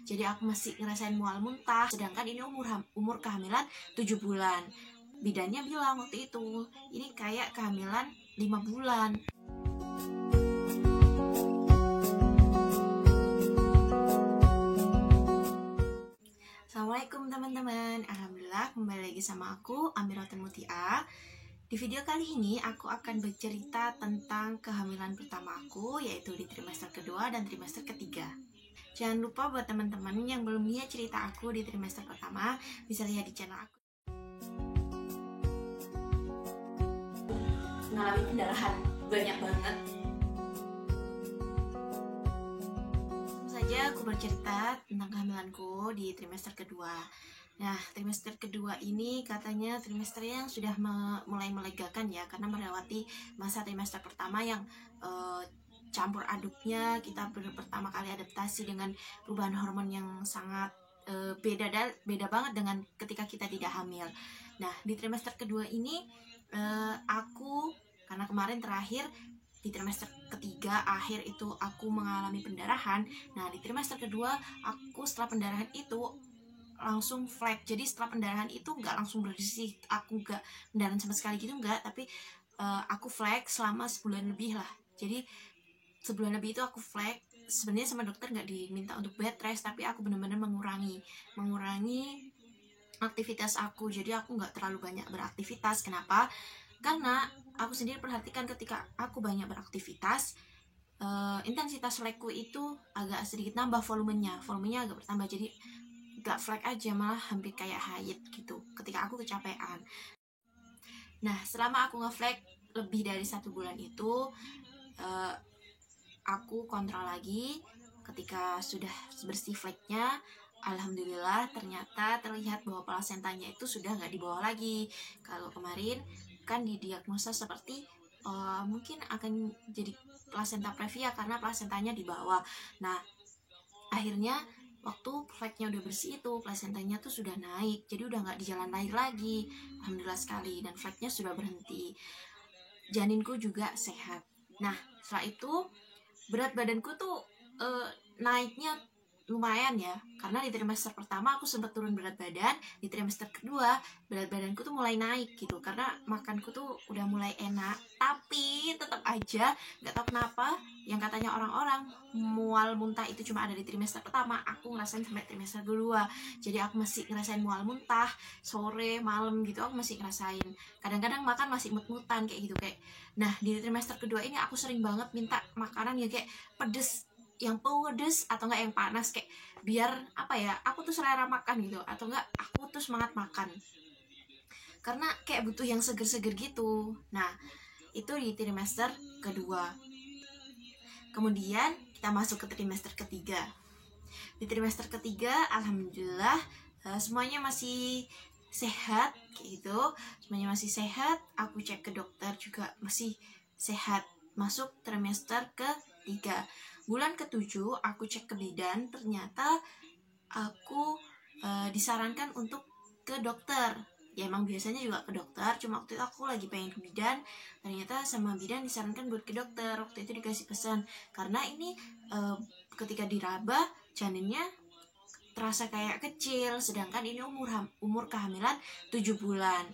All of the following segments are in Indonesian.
Jadi aku masih ngerasain mual muntah, sedangkan ini umur kehamilan 7 bulan. Bidannya bilang waktu itu, ini kayak kehamilan 5 bulan. Assalamualaikum teman-teman. Alhamdulillah kembali lagi sama aku, Amiratul Mutia. Di video kali ini aku akan bercerita tentang kehamilan pertama aku, yaitu di trimester kedua dan trimester ketiga. Jangan lupa buat teman-teman yang belum lihat cerita aku di trimester pertama, bisa lihat di channel aku. Mengalami pendarahan banyak banget. Langsung saja aku bercerita tentang kehamilanku di trimester kedua. Nah, trimester kedua ini katanya trimester yang sudah mulai melegakan ya, karena melewati masa trimester pertama yang campur aduknya, kita pertama kali adaptasi dengan perubahan hormon yang sangat beda banget dengan ketika kita tidak hamil. Nah, di trimester kedua ini aku, karena kemarin terakhir di trimester ketiga akhir itu aku mengalami pendarahan. Nah, di trimester kedua aku setelah pendarahan itu langsung flek. Jadi setelah pendarahan itu nggak langsung bersih, aku nggak pendarahan sama sekali gitu, nggak, tapi aku flek selama sebulan lebih lah. Jadi sebulan lebih itu aku flek. Sebenarnya sama dokter nggak diminta untuk bed rest, tapi aku benar-benar mengurangi aktivitas aku. Jadi aku nggak terlalu banyak beraktivitas. Kenapa? Karena aku sendiri perhatikan ketika aku banyak beraktivitas, intensitas flekku itu agak sedikit nambah, volumenya agak bertambah. Jadi gak flek aja, malah hampir kayak haid gitu ketika aku kecapean. Nah, selama aku ngeflek lebih dari 1 bulan itu, aku kontrol lagi. Ketika sudah bersih fleknya, alhamdulillah ternyata terlihat bahwa plasentanya itu sudah nggak di bawah lagi. Kalau kemarin kan didiagnosa seperti mungkin akan jadi plasenta previa karena plasentanya di bawah. Nah, akhirnya waktu fleknya udah bersih itu, plasentanya tuh sudah naik, jadi udah nggak di jalan lahir lagi, alhamdulillah sekali, dan fleknya sudah berhenti. Janinku juga sehat. Nah, setelah itu berat badanku tuh naiknya lumayan ya, karena di trimester pertama aku sempat turun berat badan, di trimester kedua berat badanku tuh mulai naik gitu, karena makanku tuh udah mulai enak. Tapi tetap aja nggak tahu kenapa yang katanya orang-orang mual muntah itu cuma ada di trimester pertama, aku ngerasain sampai trimester kedua. Jadi aku masih ngerasain mual muntah sore malam gitu, aku masih ngerasain. Kadang-kadang makan masih mut-mutan kayak gitu kayak. Nah, di trimester kedua ini aku sering banget minta makanan yang kayak pedes, yang pedes atau enggak yang panas, kayak biar apa ya, aku tuh selera makan gitu, atau enggak aku tuh semangat makan, karena kayak butuh yang seger-seger gitu. Nah, itu di trimester kedua. Kemudian kita masuk ke trimester ketiga. Di trimester ketiga alhamdulillah semuanya masih sehat kayak gitu, semuanya masih sehat. Aku cek ke dokter juga masih sehat. Masuk trimester ketiga, bulan ke-7 aku cek ke bidan, ternyata aku disarankan untuk ke dokter. Ya emang biasanya juga ke dokter, cuma waktu itu aku lagi pengen ke bidan, ternyata sama bidan disarankan buat ke dokter. Waktu itu dikasih pesan, karena ini ketika diraba janinnya terasa kayak kecil, sedangkan ini umur kehamilan 7 bulan.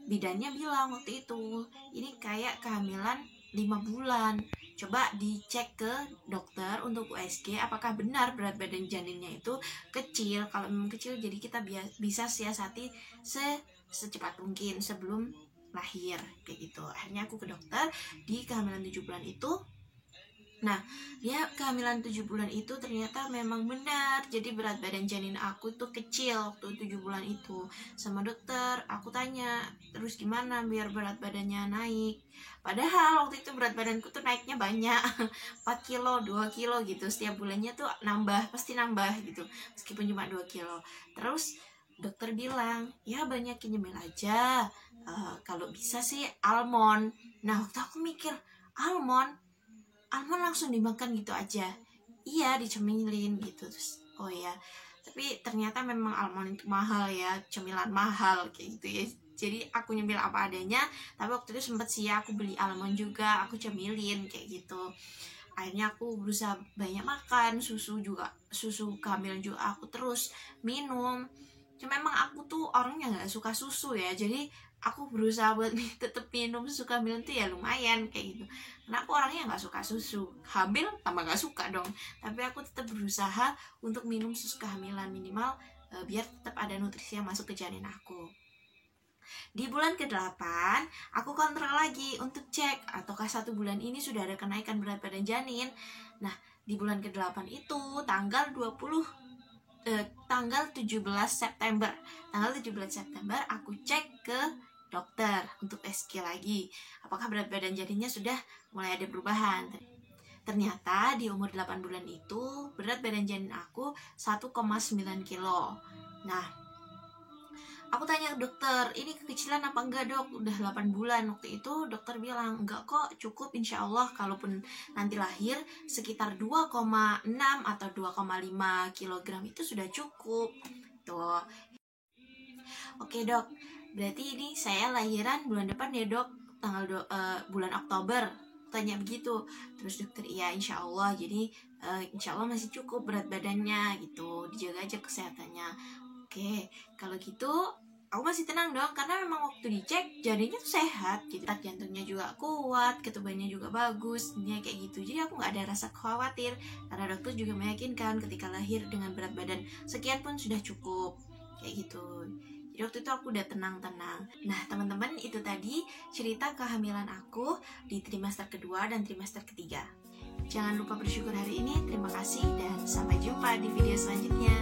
Bidannya bilang waktu itu, ini kayak kehamilan 5 bulan. Coba dicek ke dokter untuk USG apakah benar berat badan janinnya itu kecil. Kalau memang kecil, jadi kita bisa siasati secepat mungkin sebelum lahir kayak gitu. Akhirnya aku ke dokter di kehamilan 7 bulan itu. Nah, ya kehamilan 7 bulan itu ternyata memang benar. Jadi berat badan janin aku tuh kecil waktu 7 bulan itu. Sama dokter aku tanya, terus gimana biar berat badannya naik? Padahal waktu itu berat badanku tuh naiknya banyak, 4 kilo, 2 kilo gitu. Setiap bulannya tuh pasti nambah gitu, meskipun cuma 2 kilo. Terus dokter bilang, ya banyakin nyemil aja, kalau bisa sih almond. Nah, waktu aku mikir, almond langsung dimakan gitu aja? Iya, dicemilin gitu. Terus oh ya, tapi ternyata memang almond itu mahal ya, cemilan mahal kayak gitu ya. Jadi aku nyemil apa adanya, tapi waktu itu sempet sih ya aku beli almond juga, aku cemilin kayak gitu. Akhirnya aku berusaha banyak makan, susu kehamilan juga aku terus minum. Cuma memang aku tuh orangnya nggak suka susu ya, jadi aku berusaha buat tetap minum susu kehamilan tuh ya lumayan kayak gitu. Karena aku orangnya nggak suka susu, hamil tambah nggak suka dong. Tapi aku tetap berusaha untuk minum susu kehamilan minimal biar tetap ada nutrisi yang masuk ke janin aku. Di bulan ke-8, aku kontrol lagi untuk cek apakah 1 bulan ini sudah ada kenaikan berat badan janin. Nah, di bulan ke-8 itu tanggal 17 September. Tanggal 17 September aku cek ke dokter untuk SG lagi. Apakah berat badan janinnya sudah mulai ada perubahan. Ternyata di umur 8 bulan itu berat badan janin aku 1,9 kilo. Nah, aku tanya ke dokter, ini kekecilan apa enggak dok? Udah 8 bulan. Waktu itu dokter bilang, enggak kok, cukup insya Allah. Kalaupun nanti lahir sekitar 2,6 atau 2,5 kilogram itu sudah cukup. Tuh. Oke dok, berarti ini saya lahiran bulan depan ya dok, bulan Oktober. Tanya begitu. Terus dokter, iya insya Allah. Jadi insya Allah masih cukup berat badannya gitu. Dijaga aja kesehatannya. Oke, kalau gitu aku masih tenang dong, karena memang waktu dicek janinnya tuh sehat gitu. Detak jantungnya juga kuat, ketubannya juga bagus, kayak gitu. Jadi aku nggak ada rasa khawatir, karena dokter juga meyakinkan ketika lahir dengan berat badan sekian pun sudah cukup, kayak gitu. Jadi waktu itu aku udah tenang-tenang. Nah teman-teman, itu tadi cerita kehamilan aku di trimester kedua dan trimester ketiga. Jangan lupa bersyukur hari ini. Terima kasih dan sampai jumpa di video selanjutnya.